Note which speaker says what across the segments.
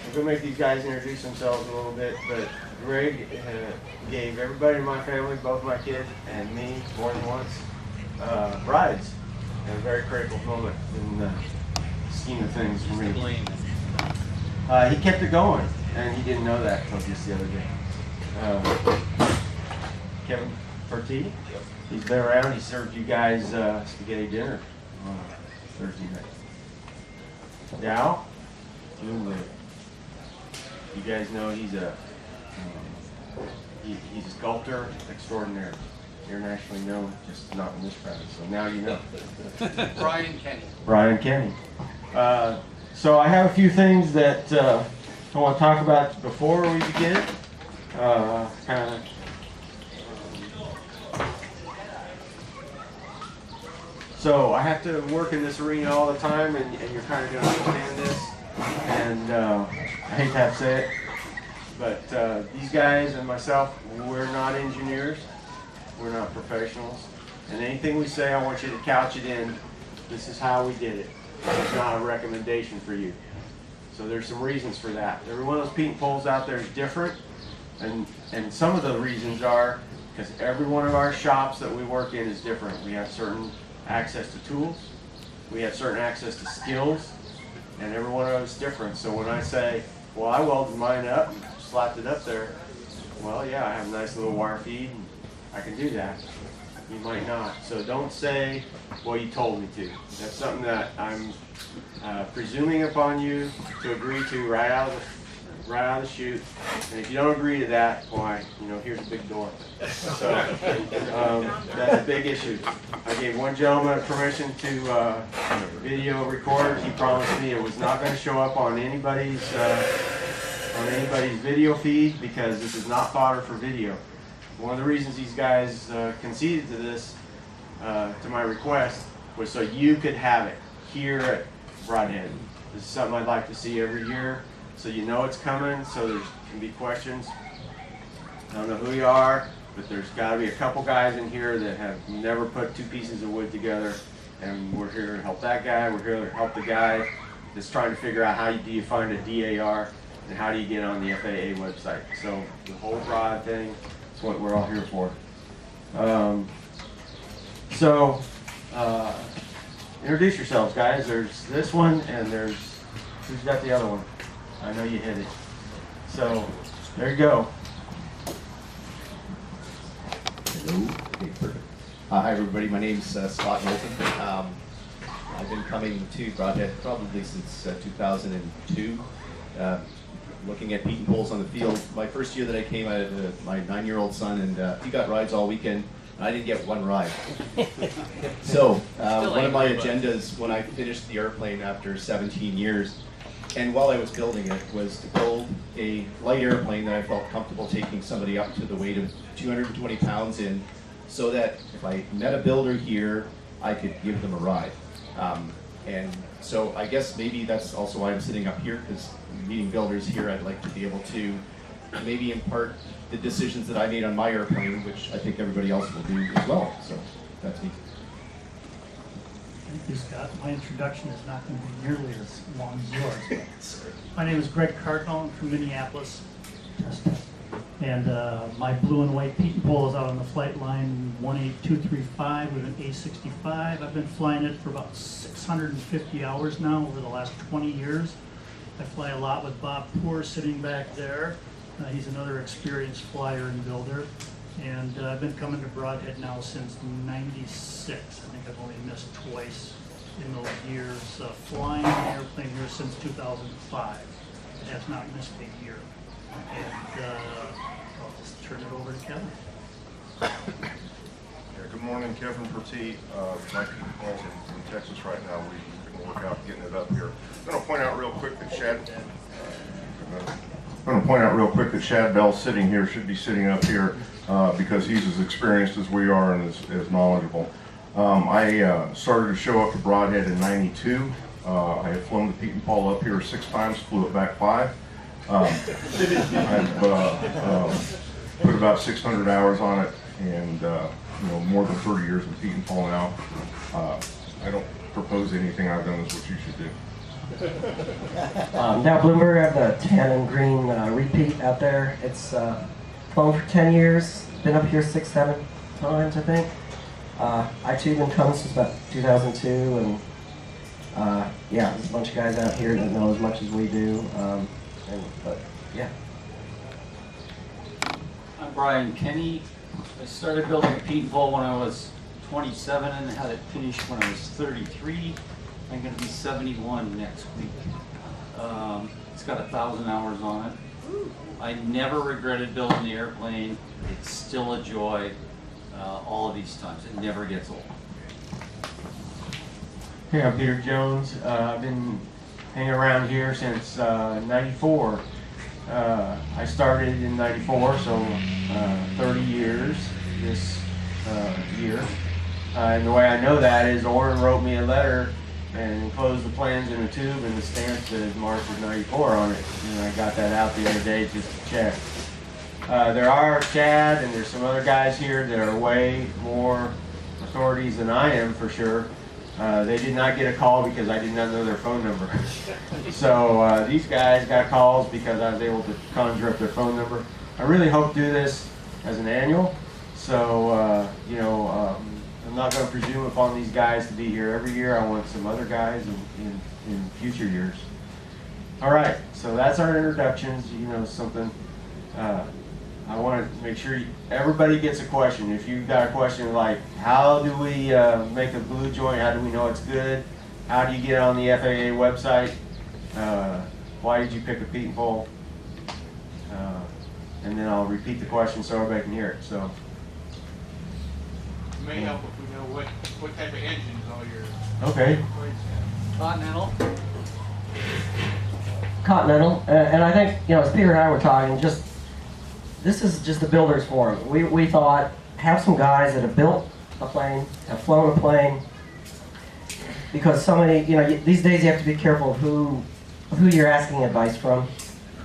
Speaker 1: I'm going to make these guys introduce themselves a little bit, but Greg gave everybody in my family, both my kids and me, more than once, rides at a very critical moment in the scheme of things for me. He kept it going, and he didn't know that until just the other day. Kevin Fertie, he's been around. He served you guys spaghetti dinner on Thursday night. Dow, you guys know he's a sculptor extraordinaire, internationally known, just not in this crowd. So now you know. Brian Kenny. So I have a few things that I want to talk about before we begin. So I have to work in this arena all the time, and you're kind of going to understand this. And I hate to have to say it, but these guys and myself, we're not engineers. We're not professionals. And anything we say, I want you to couch it in, this is how we did it. It's not a recommendation for you. So there's some reasons for that. Every one of those peat poles out there is different. And some of the reasons are because every one of our shops that we work in is different. We have certain access to tools. We have certain access to skills. And every one of those is different. So when I say, well, I welded mine up and slapped it up there, well, yeah, I have a nice little wire feed, and I can do that. You might not. So don't say, well, you told me to. That's something that I'm presuming upon you to agree to right out of the chute. And if you don't agree to that, why, here's a big door. So that's a big issue. I gave one gentleman permission to video record. He promised me it was not going to show up on anybody's video feed because this is not fodder for video. One of the reasons these guys conceded to this, to my request, was so you could have it here at Brodhead. This is something I'd like to see every year, so you know it's coming, so there can be questions. I don't know who you are, but there's got to be a couple guys in here that have never put two pieces of wood together, and we're here to help that guy. We're here to help the guy that's trying to figure out how do you find a DAR, and how do you get on the FAA website. So the whole broad thing, that's what we're all here for. Introduce yourselves, guys. There's this one, and who's got the other one? I know you hit it. So there you go.
Speaker 2: Hello. Okay, perfect. Hi, everybody. My name's Scott Moulton. I've been coming to Brodhead probably since 2002. Looking at peat and poles on the field. My first year that I came, I had my 9-year-old son, and he got rides all weekend, and I didn't get one ride. So one of my agendas when I finished the airplane after 17 years, and while I was building it, was to build a light airplane that I felt comfortable taking somebody up to the weight of 220 pounds in, so that if I met a builder here, I could give them a ride. And so I guess maybe that's also why I'm sitting up here, because meeting builders here, I'd like to be able to maybe impart the decisions that I made on my airplane, which I think everybody else will do as well. So that's me.
Speaker 3: Thank you, Scott. My introduction is not going to be nearly as long as yours. My name is Greg Cardinal. I'm from Minneapolis. And my blue and white peat and pole is out on the flight line 18235 with an A65. I've been flying it for about 650 hours now over the last 20 years. I fly a lot with Bob Poor sitting back there. He's another experienced flyer and builder. And I've been coming to Brodhead now since '96. I think I've only missed twice in those years. Flying an airplane here since 2005. It has not missed a year. And I'll just turn it over to Kevin.
Speaker 4: Yeah, good morning, Kevin Fertie. My people in Texas right now. We couldn't work out getting it up here. I'm going to point out real quick that Shad Bell's sitting here, should be sitting up here because he's as experienced as we are and as knowledgeable. I started to show up to Brodhead in '92. I had flown the peat and pole up here 6 times, flew it back 5. I've put about 600 hours on it, and more than 30 years with peat and pole now. I don't propose anything I've done is what you should do.
Speaker 5: Now Bloomberg, I have the tan and green repeat out there. It's flown for 10 years, been up here 6-7 times, I think. I too been coming since about 2002, and yeah, there's a bunch of guys out here that know as much as we do. But yeah.
Speaker 6: I'm Brian Kenny. I started building a Pete and Pole when I was 27 and had it finished when I was 33. I'm going to be 71 next week. It's got 1,000 hours on it. I never regretted building the airplane. It's still a joy all of these times. It never gets old.
Speaker 1: Hey, I'm Peter Jones. I've been hanging around here since 94. I started in 94, so 30 years this year. And the way I know that is Orrin wrote me a letter and enclosed the plans in a tube, and the stamp says March of 94 on it. And I got that out the other day just to check. There are Chad and there's some other guys here that are way more authorities than I am, for sure. They did not get a call because I did not know their phone number. So these guys got calls because I was able to conjure up their phone number. I really hope to do this as an annual. So, you know, I'm not going to presume upon these guys to be here every year. I want some other guys in future years. All right, so that's our introductions. You know, something. I want to make sure everybody gets a question. If you've got a question like, how do we make a glue joint? How do we know it's good? How do you get on the FAA website? Why did you pick a Pete and Pole? And then I'll repeat the question so everybody can hear it. So.
Speaker 7: It may help if we know what type of engines all your
Speaker 1: Okay.
Speaker 6: Continental.
Speaker 5: Continental, and I think, you know, as Peter and I were talking, this is just the builder's forum. We thought, have some guys that have built a plane, have flown a plane, because so many, you know, these days you have to be careful of who you're asking advice from,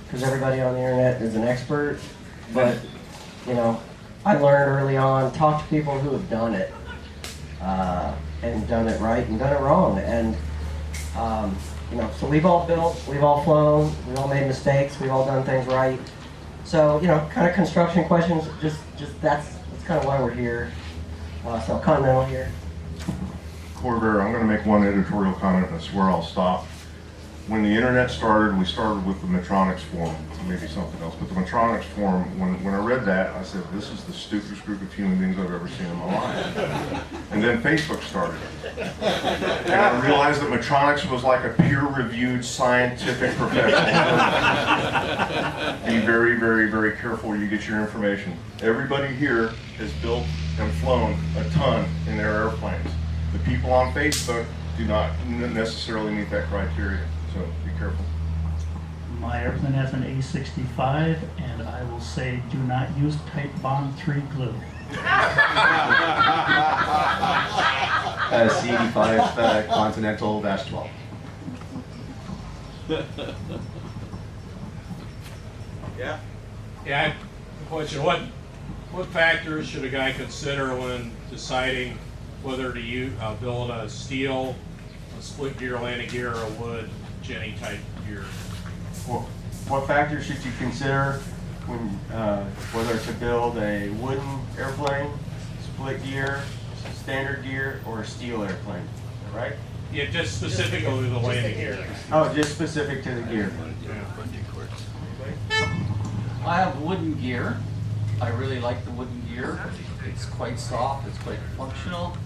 Speaker 5: because everybody on the internet is an expert. But, you know, I learned early on, talk to people who have done it, and done it right and done it wrong. And, you know, so we've all built, we've all flown, we've all made mistakes, we've all done things right. So, you know, kind of construction questions, just that's kind of why we're here. So Continental here.
Speaker 4: Corvair, I'm going to make one editorial comment, and I swear I'll stop. When the internet started, we started with the Metronics forum, maybe something else, but the Metronics forum, when I read that, I said, this is the stupidest group of human beings I've ever seen in my life. And then Facebook started. And I realized that Metronics was like a peer-reviewed scientific professional. Be very, very, very careful where you get your information. Everybody here has built and flown a ton in their airplanes. The people on Facebook do not necessarily meet that criteria, so be careful.
Speaker 3: My airplane has an A65, and I will say do not use Type Bond 3 glue.
Speaker 2: C85 Continental -12.
Speaker 7: Yeah, I have a question. What factors should a guy consider when deciding whether to build a steel, a split gear landing gear, or a wood Jenny type gear?
Speaker 1: What factors should you consider when whether to build a wooden airplane, split gear, standard gear, or a steel airplane? Is that right?
Speaker 7: Yeah, just specifically the landing gear.
Speaker 1: Oh, just specific to the gear.
Speaker 6: I have wooden gear. I really like the wooden gear. It's quite soft, it's quite functional.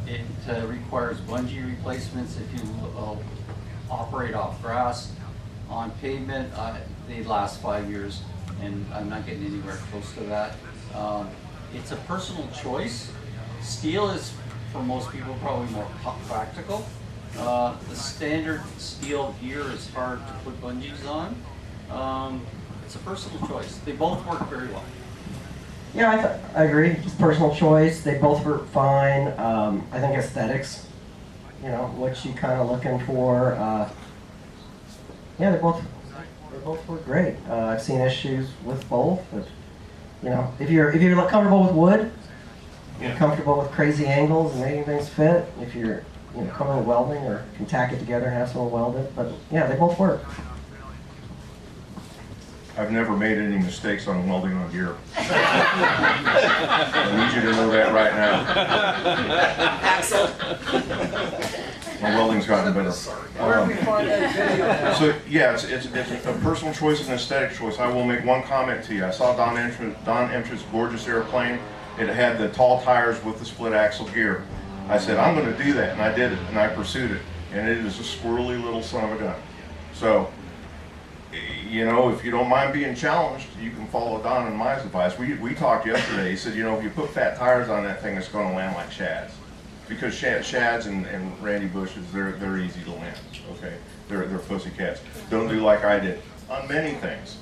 Speaker 6: It requires bungee replacements if you operate off grass. On pavement, they last 5 years, and I'm not getting anywhere close to that. It's a personal choice. Steel is, for most people, probably more practical. The standard steel gear is hard to put bungees on. It's a personal choice. They both work very well.
Speaker 5: Yeah, I agree. It's personal choice. They both work fine. I think aesthetics, you know, what you kind of looking for. Yeah, they both work great. I've seen issues with both, but you know, if you're comfortable with wood, you're comfortable with crazy angles and making things fit. If you're come in welding or can tack it together and have someone weld it. But yeah, they both work.
Speaker 4: I've never made any mistakes on welding on gear. I need you to know that right now. My welding's gotten better. So yeah, it's a personal choice and an aesthetic choice. I will make one comment to you. I saw Don Emtrich's gorgeous airplane. It had the tall tires with the split axle gear. I said, I'm going to do that, and I did it, and I pursued it. And it is a squirrely little son of a gun. So, if you don't mind being challenged, you can follow Don and my advice. We talked yesterday. He said, if you put fat tires on that thing, it's going to land like shads. Because shads and Randy Bushes, they're easy to land. Okay, they're pussy cats. Don't do like I did on many things.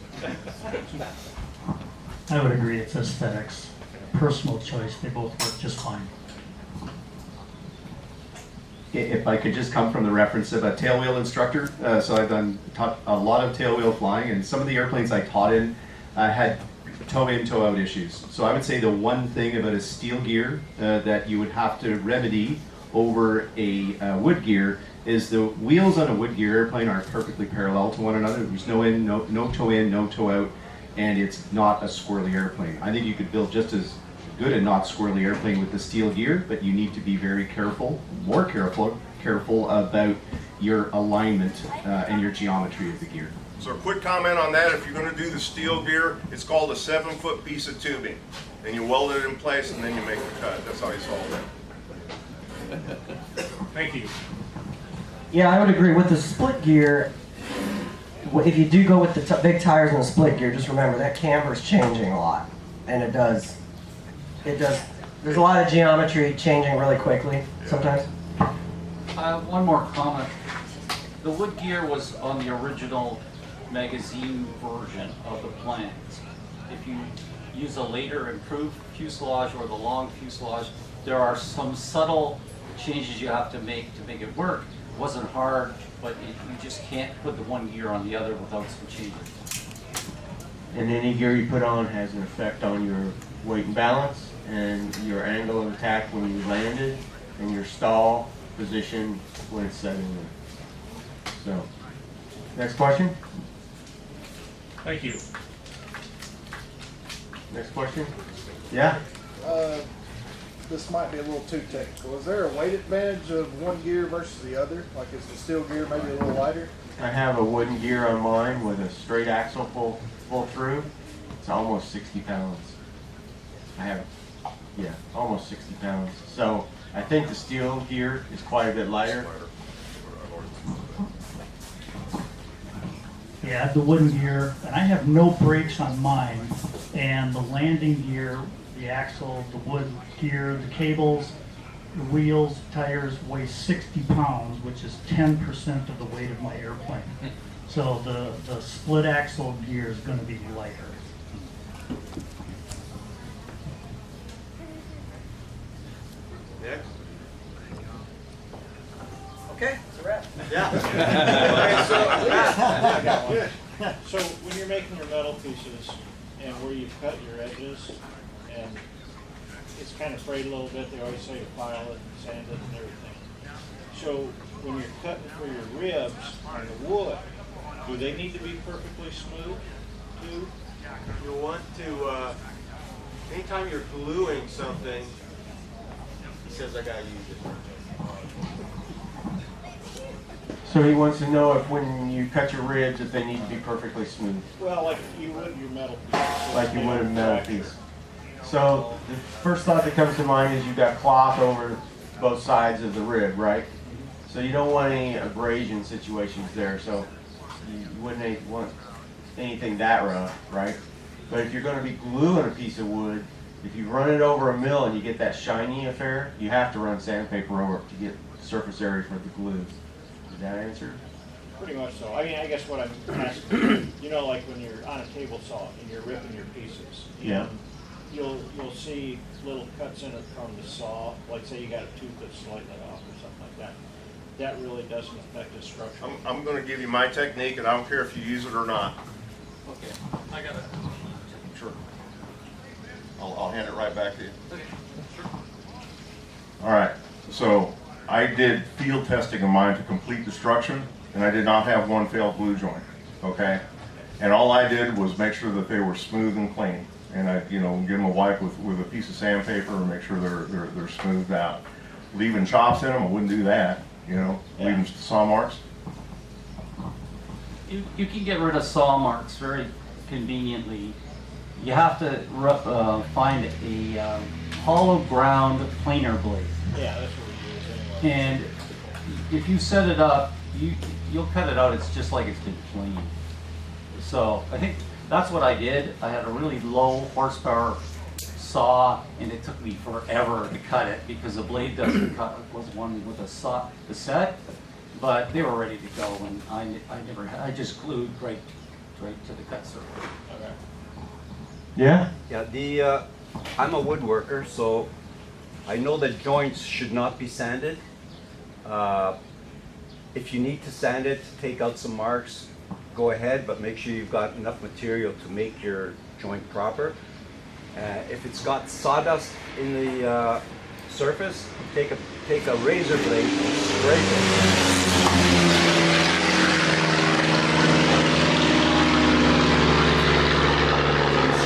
Speaker 3: I would agree, it's aesthetics. Personal choice, they both work just fine.
Speaker 2: If I could just come from the reference of a tailwheel instructor, so I've taught a lot of tailwheel flying, and some of the airplanes I taught in had toe-in, toe-out issues. So I would say the one thing about a steel gear that you would have to remedy over a wood gear is the wheels on a wood gear airplane are perfectly parallel to one another. There's no toe-in, no toe-out, and it's not a squirrely airplane. I think you could build just as good and not squirrely airplane with the steel gear, but you need to be very careful, more careful about your alignment and your geometry of the gear.
Speaker 4: So a quick comment on that, if you're going to do the steel gear, it's called a 7-foot piece of tubing. And you weld it in place and then you make the cut. That's how you solve that.
Speaker 7: Thank you.
Speaker 5: Yeah, I would agree with the split gear. If you do go with the big tires and the split gear, just remember that camber is changing a lot, and it does. There's a lot of geometry changing really quickly sometimes.
Speaker 6: One more comment. The wood gear was on the original magazine version of the plans. If you use a later improved fuselage or the long fuselage, there are some subtle changes you have to make it work. It wasn't hard, but you just can't put the one gear on the other without some changes.
Speaker 1: And any gear you put on has an effect on your weight and balance, and your angle of attack when you landed, and your stall position when it's setting in. So, next question?
Speaker 7: Thank you.
Speaker 1: Next question? Yeah?
Speaker 8: This might be a little too technical. Is there a weight advantage of one gear versus the other? Like, is the steel gear maybe a little lighter?
Speaker 1: I have a wooden gear on mine with a straight axle full through. It's almost 60 pounds. Almost 60 pounds. So I think the steel gear is quite a bit lighter.
Speaker 3: Yeah, I have the wooden gear, and I have no brakes on mine, and the landing gear, the axle, the wood gear, the cables, the wheels, tires weigh 60 pounds, which is 10% of the weight of my airplane. So the split axle gear is going to be lighter.
Speaker 1: Next.
Speaker 5: Okay, it's a wrap.
Speaker 9: So when you're making your metal pieces and where you cut your edges, and it's kind of frayed a little bit, they always say to file it and sand it and everything. So when you're cutting for your ribs on the wood, do they need to be perfectly smooth too?
Speaker 1: You want to, anytime you're gluing something, he says I gotta use it. So he wants to know if when you cut your ribs, if they need to be perfectly smooth.
Speaker 9: Well, like you would your metal pieces.
Speaker 1: Like you would a metal piece. So the first thought that comes to mind is you've got cloth over both sides of the rib, right? So you don't want any abrasion situations there. So you wouldn't want anything that rough, right? But if you're going to be gluing a piece of wood, if you run it over a mill and you get that shiny affair, you have to run sandpaper over it to get surface area for the glue. Did that answer?
Speaker 9: Pretty much so. I mean, I guess what I'm asking, like when you're on a table saw and you're ripping your pieces.
Speaker 1: Yeah.
Speaker 9: You'll see little cuts in it from the saw, like say you got a tooth that's slightly off or something like that. That really doesn't affect the structure.
Speaker 4: I'm going to give you my technique, and I don't care if you use it or not.
Speaker 6: Okay, I got it.
Speaker 4: Sure. I'll hand it right back to you.
Speaker 6: Okay, sure.
Speaker 4: All right. So I did field testing of mine to complete destruction, and I did not have one failed glue joint, okay? And all I did was make sure that they were smooth and clean. And I, give them a wipe with a piece of sandpaper and make sure they're smoothed out. Leaving chops in them, I wouldn't do that, leaving saw marks.
Speaker 6: You can get rid of saw marks very conveniently. You have to find a hollow ground planer blade.
Speaker 9: Yeah, that's what we use anyway.
Speaker 6: And if you set it up, you'll cut it out, it's just like it's been cleaned. So I think that's what I did. I had a really low horsepower saw, and it took me forever to cut it because the blade doesn't cut. It was one with a saw to set, but they were ready to go, and I just glued right to the cut surface.
Speaker 9: Okay.
Speaker 1: Yeah?
Speaker 10: Yeah, I'm a woodworker, so I know that joints should not be sanded. If you need to sand it, take out some marks, go ahead, but make sure you've got enough material to make your joint proper. If it's got sawdust in the surface, take a razor blade and scrape it.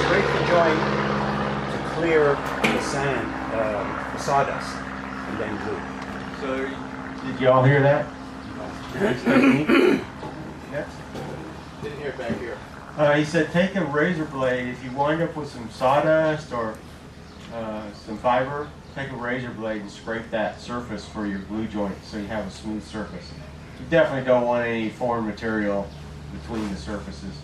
Speaker 10: Scrape the joint to clear the sand, the sawdust, and then glue.
Speaker 1: So, did you all hear that? Next technique. Next.
Speaker 8: Didn't hear it back here.
Speaker 1: He said take a razor blade. If you wind up with some sawdust or some fiber, take a razor blade and scrape that surface for your glue joint so you have a smooth surface. You definitely don't want any foreign material between the surfaces.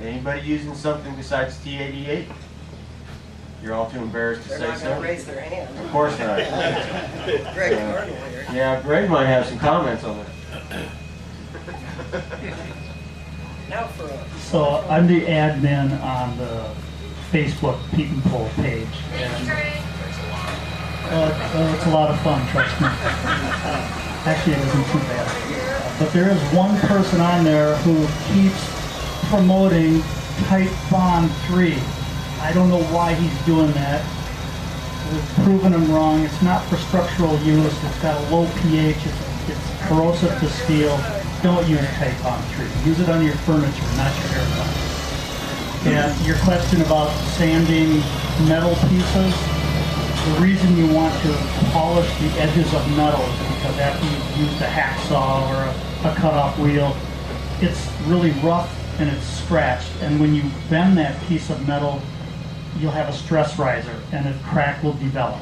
Speaker 1: Anybody using something besides T88? You're all too embarrassed to
Speaker 5: They're
Speaker 1: say
Speaker 5: not going
Speaker 1: so?
Speaker 5: to raise their hand.
Speaker 1: Of course not.
Speaker 5: Greg Cardinal here.
Speaker 1: Yeah, Greg might have some comments on that.
Speaker 5: Now for
Speaker 3: So I'm the admin on the Facebook Pete and Pull page. And, it's a lot of fun, trust me. Actually, it isn't too bad. But there is one person on there who keeps promoting Type Bond 3. I don't know why he's doing that. We've proven him wrong. It's not for structural use. It's got a low pH. It's corrosive to steel. Don't use Type Bond 3. Use it on your furniture, not your aircraft. And your question about sanding metal pieces, the reason you want to polish the edges of metal is because after you've used a hacksaw or a cut-off wheel, it's really rough and it's scratched. And when you bend that piece of metal, you'll have a stress riser and a crack will develop.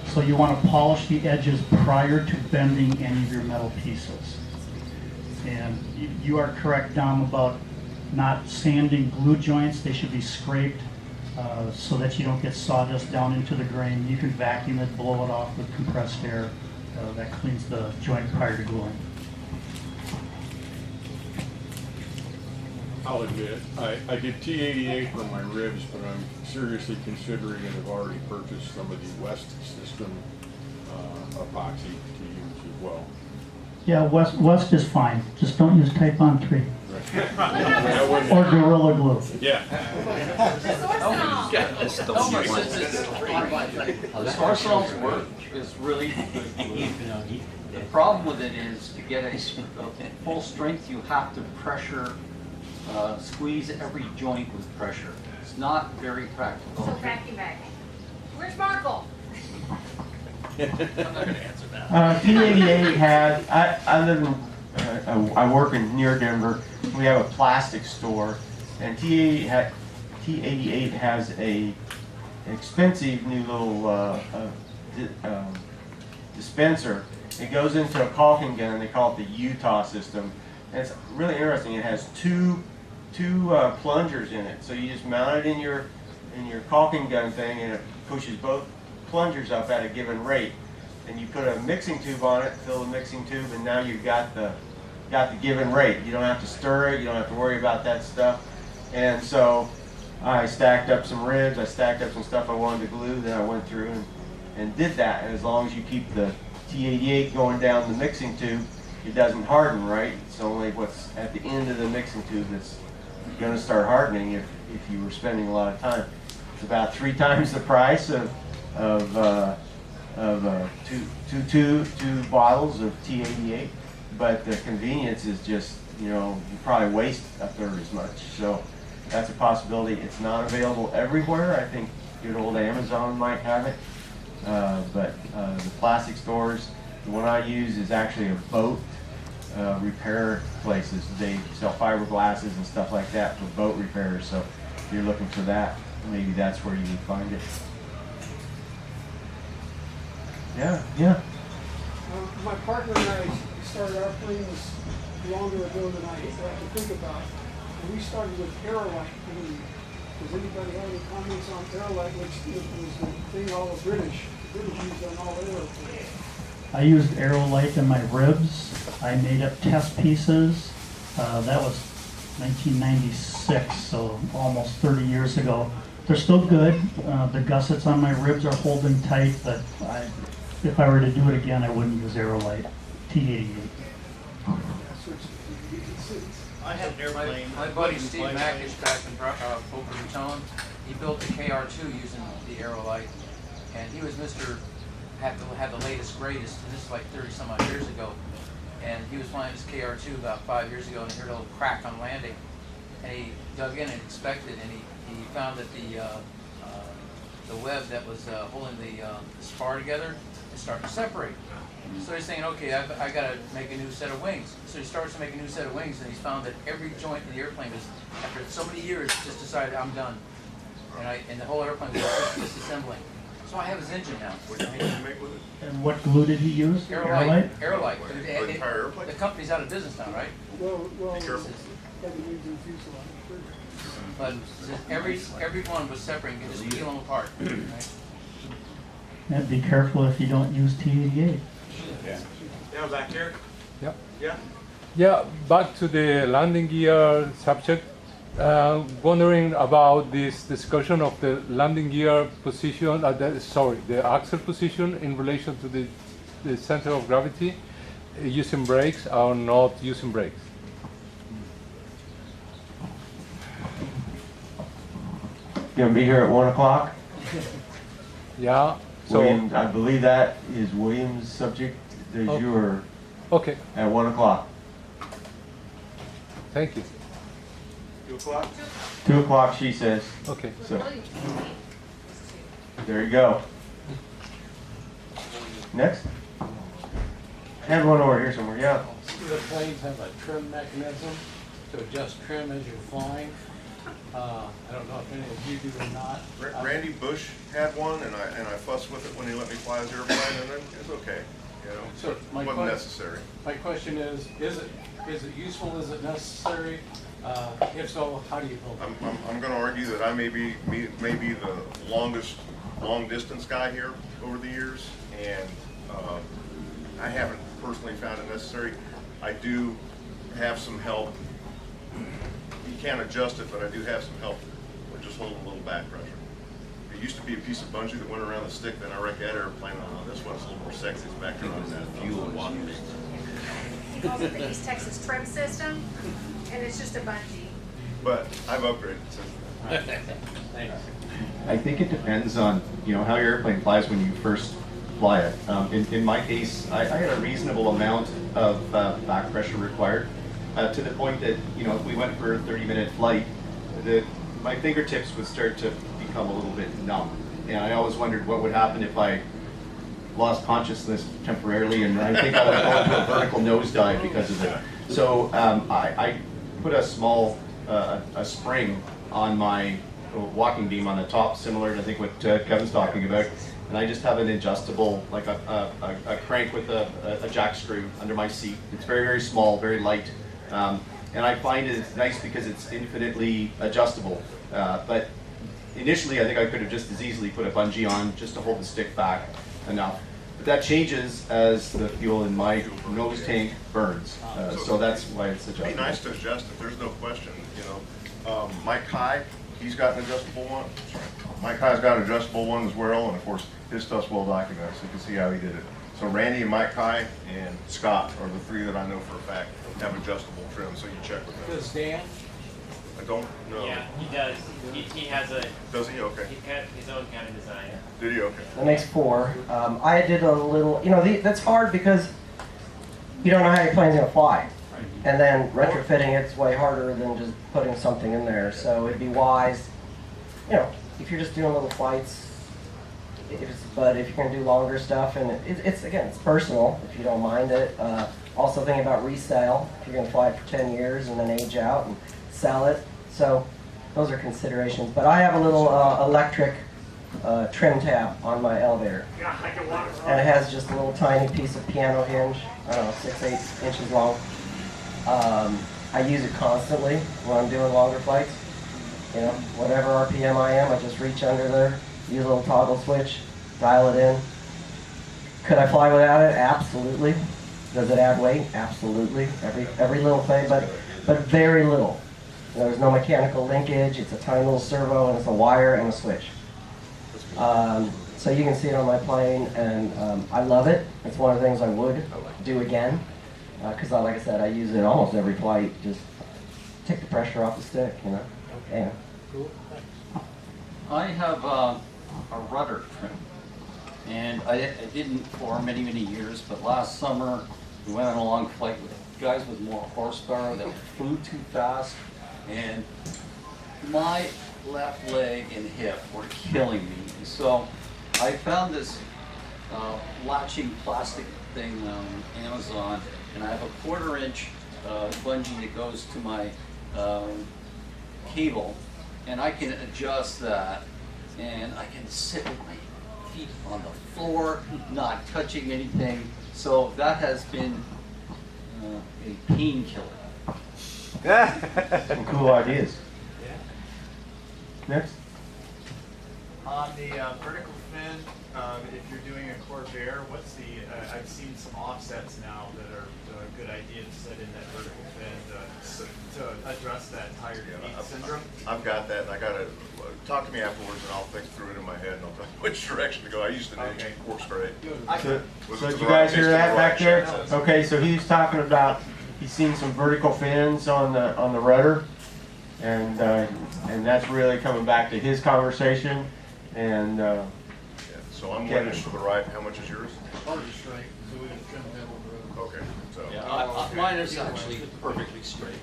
Speaker 3: So you want to polish the edges prior to bending any of your metal pieces. And you are correct, Dom, about not sanding glue joints. They should be scraped so that you don't get sawdust down into the grain. You can vacuum it, blow it off with compressed air. That cleans the joint prior to gluing.
Speaker 11: I'll admit, I did T88 for my ribs, but I'm seriously considering and have already purchased some of the West System epoxy to use as well.
Speaker 3: Yeah, West is fine. Just don't use Type Bond 3. Or Gorilla Glue.
Speaker 11: Yeah.
Speaker 6: Sourcel's work is really good. The problem with it is to get a full strength, you have to pressure, squeeze every joint with pressure. It's not very practical.
Speaker 12: So vacuum bagging. Where's Markle?
Speaker 6: I'm not going to answer that.
Speaker 1: T88 had, I live in, I work near Denver. We have a plastic store, and T88 has a expensive new little dispenser. It goes into a caulking gun. They call it the Utah system. And it's really interesting. It has two plungers in it. So you just mount it in your caulking gun thing, and it pushes both plungers up at a given rate. And you put a mixing tube on it, fill the mixing tube, and now you've got the given rate. You don't have to stir it. You don't have to worry about that stuff. And so I stacked up some ribs. I stacked up some stuff I wanted to glue. Then I went through and did that. And as long as you keep the T88 going down the mixing tube, it doesn't harden, right? It's only what's at the end of the mixing tube that's going to start hardening if you were spending a lot of time. It's about 3 times the price of two bottles of T88, but the convenience is just, you probably waste a third as much. So that's a possibility. It's not available everywhere. I think good old Amazon might have it, but the plastic stores, the one I use is actually a boat repair places. They sell fiberglasses and stuff like that for boat repairs. So if you're looking for that, maybe that's where you would find it. Yeah.
Speaker 13: My partner and I started our planes longer ago than I have to think about. And we started with Aerolite. Does anybody have any comments on Aerolite, which was the thing all the British used on all their airplanes?
Speaker 3: I used Aerolite in my ribs. I made up test pieces. That was 1996, so almost 30 years ago. They're still good. The gussets on my ribs are holding tight, but if I were to do it again, I wouldn't use Aerolite T88.
Speaker 9: I had an airplane.
Speaker 6: My buddy Steve Mackish back in Boca Raton, he built the KR2 using the Aerolite, and he was had the latest, greatest, and this is like 30 some odd years ago. And he was flying his KR2 about 5 years ago, and he heard a little crack on landing. And he dug in and inspected, and he found that the web that was holding the spar together is starting to separate. So he's thinking, okay, I got to make a new set of wings. So he starts to make a new set of wings, and he's found that every joint in the airplane was, after so many years, just decided I'm done. And the whole airplane was just disassembling. So I have his engine now.
Speaker 11: What did you make with it?
Speaker 3: And what glue did he use?
Speaker 6: Aerolite.
Speaker 11: The entire airplane?
Speaker 6: The company's out of business now, right?
Speaker 13: Well,
Speaker 11: Be careful.
Speaker 13: had to use in fuselage.
Speaker 6: But every one was separate. You could just peel them apart. Right?
Speaker 3: And be careful if you don't use T88.
Speaker 11: Yeah, back here?
Speaker 14: Yeah.
Speaker 11: Yeah?
Speaker 14: Yeah, back to the landing gear subject. Wondering about this discussion of the landing gear position, the axle position in relation to the center of gravity, using brakes or not using brakes.
Speaker 1: You gonna be here at 1 o'clock?
Speaker 14: Yeah. So
Speaker 1: William, I believe that is William's subject du jour
Speaker 14: okay.
Speaker 1: at 1 o'clock.
Speaker 14: Thank you.
Speaker 11: 2 o'clock?
Speaker 1: 2 o'clock, she says.
Speaker 14: Okay.
Speaker 1: So there you go. Next. I had one over here somewhere. Yeah.
Speaker 15: The planes have a trim mechanism to adjust trim as you're flying. I don't know if any of you do or not.
Speaker 4: Randy Bush had one, and I fussed with it when he let me fly his airplane, and then it's okay.
Speaker 15: So
Speaker 4: it wasn't necessary.
Speaker 15: My question is it useful? Is it necessary? If so, how do you build it?
Speaker 4: I'm going to argue that I may be the longest long distance guy here over the years, and I haven't personally found it necessary. I do have some help. You can't adjust it, but I do have some help with just holding a little back pressure. It used to be a piece of bungee that went around the stick, then I wrecked that airplane. This one's a little more sexy. It's back there on that fuel and water.
Speaker 12: He calls it the East Texas trim system, and it's just a bungee.
Speaker 4: But I've upgraded since then.
Speaker 15: Thanks.
Speaker 2: I think it depends on how your airplane flies when you first fly it. In my case, I had a reasonable amount of back pressure required to the point that if we went for a 30-minute flight, my fingertips would start to become a little bit numb, and I always wondered what would happen if I lost consciousness temporarily, and I think I would go into a vertical nosedive because of it. So I put a small a spring on my walking beam on the top, similar to I think what Kevin's talking about, and I just have an adjustable, like a crank with a jack screw under my seat. It's very, very small, very light, and I find it's nice because it's infinitely adjustable. But initially, I think I could have just as easily put a bungee on just to hold the stick back enough. But that changes as the fuel in my nose tank burns, so that's why it's adjustable.
Speaker 4: It'd be nice to adjust it, there's no question, Mike High, he's got an adjustable one. Mike High's got an adjustable one as well, and of course, his stuff's well documented, so you can see how he did it. So Randy and Mike High and Scott are the three that I know for a fact have adjustable trim, so you check with them.
Speaker 15: Does Dan?
Speaker 4: I don't know.
Speaker 16: Yeah, he does. He has a.
Speaker 4: Does he? Okay.
Speaker 16: He's got his own kind of design.
Speaker 4: Did he? Okay.
Speaker 5: That makes 4. I did a little, that's hard because you don't know how your plane's gonna fly. And then retrofitting it's way harder than just putting something in there. So it'd be wise, if you're just doing little flights, but if you're gonna do longer stuff, and it's personal, if you don't mind it. Also thinking about resale, if you're gonna fly it for 10 years and then age out and sell it. So those are considerations. But I have a little electric trim tab on my elevator. And it has just a little tiny piece of piano hinge, I don't know, 6-8 inches long. I use it constantly when I'm doing longer flights. Whatever RPM I am, I just reach under there, use a little toggle switch, dial it in. Could I fly without it? Absolutely. Does it add weight? Absolutely. Every little thing, but very little. There's no mechanical linkage. It's a tiny little servo, and it's a wire and a switch. So you can see it on my plane, and I love it. It's one of the things I would do again, because like I said, I use it almost every flight. Just take the pressure off the stick, Yeah.
Speaker 15: Cool.
Speaker 6: I have a rudder trim, and I didn't for many, many years, but last summer we went on a long flight with guys with more horsepower that flew too fast, and my left leg and hip were killing me. So I found this latching plastic thing on Amazon, and I have a 1/4-inch bungee that goes to my cable, and I can adjust that, and I can sit with my feet on the floor, not touching anything. So that has been a painkiller.
Speaker 1: Some cool ideas. Next.
Speaker 17: On the vertical fin, if you're doing a Corvair, what's the? I've seen some offsets now that are a good idea to set in that vertical fin to address that tired feet syndrome.
Speaker 4: I've got that, and I got to talk to me afterwards, and I'll think through it in my head, and I'll tell you which direction to go. I used an inch works great.
Speaker 1: So did you guys hear that back there? Okay, so he's talking about he's seen some vertical fins on the rudder, and that's really coming back to his conversation. And
Speaker 4: so I'm 1 inch to the right. How much is yours?
Speaker 9: Ours is straight, so we can trim that over.
Speaker 4: Okay. So
Speaker 6: Yeah, mine is actually perfectly straight.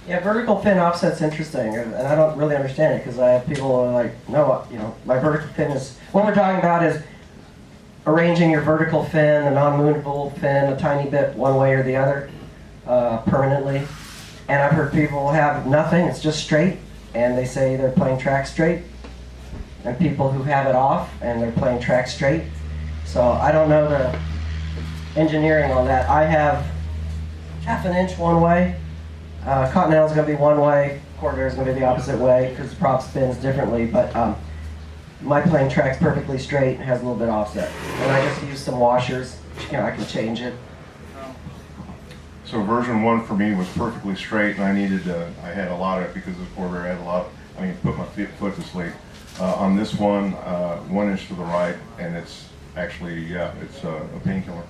Speaker 5: Yeah, vertical fin offset's interesting, and I don't really understand it because I have people who are like, no, my vertical fin is, what we're talking about is arranging your vertical fin, a non-movable fin, a tiny bit one way or the other, permanently. And I've heard people have nothing, it's just straight, and they say they're playing track straight. And people who have it off and they're playing track straight. So I don't know the engineering on that. I have 1/2 inch one way. Continental's going to be one way. Corvair's going to be the opposite way because the prop spins differently. But my plane track's perfectly straight and has a little bit offset. And I just use some washers. I can change it.
Speaker 4: So version 1 for me was perfectly straight, and I had a lot of it because the Corvair had a lot. Put my foot to sleep. On this one, 1 inch to the right, and it's actually, it's a painkiller.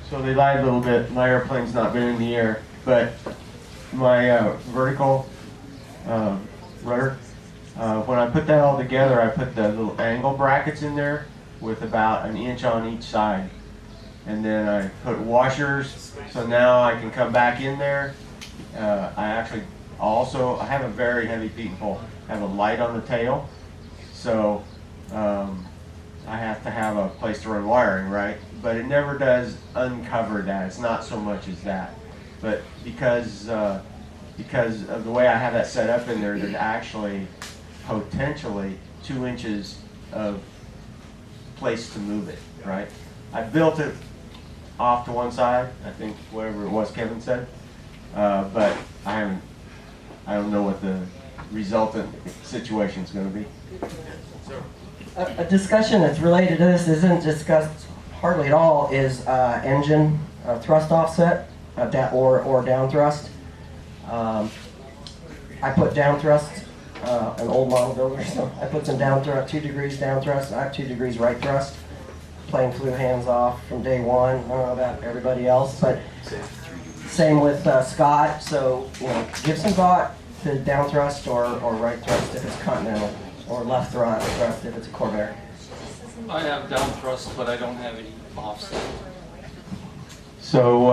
Speaker 1: so they lied a little bit. My airplane's not been in the air, but my vertical rudder, when I put that all together, I put the little angle brackets in there with about 1 inch on each side. And then I put washers, so now I can come back in there. I have a very heavy peak pole. I have a light on the tail, so I have to have a place to run wiring, right? But it never does uncover that. It's not so much as that. But because of the way I have that set up in there, there's actually potentially 2 inches of place to move it, right? I built it off to one side, I think whatever it was Kevin said, but I don't know what the resultant situation is going to be.
Speaker 5: A discussion that's related to this isn't discussed hardly at all is engine thrust offset or down thrust. I put down thrust, an old model builder, so I put some down thrust, 2 degrees down thrust, I have 2 degrees right thrust. Plane flew hands off from day one. I don't know about everybody else, but Same with Scott. So give some thought to down thrust or right thrust if it's continental, or left thrust if it's a Corvair.
Speaker 6: I have down thrust, but I don't have any offset.
Speaker 1: So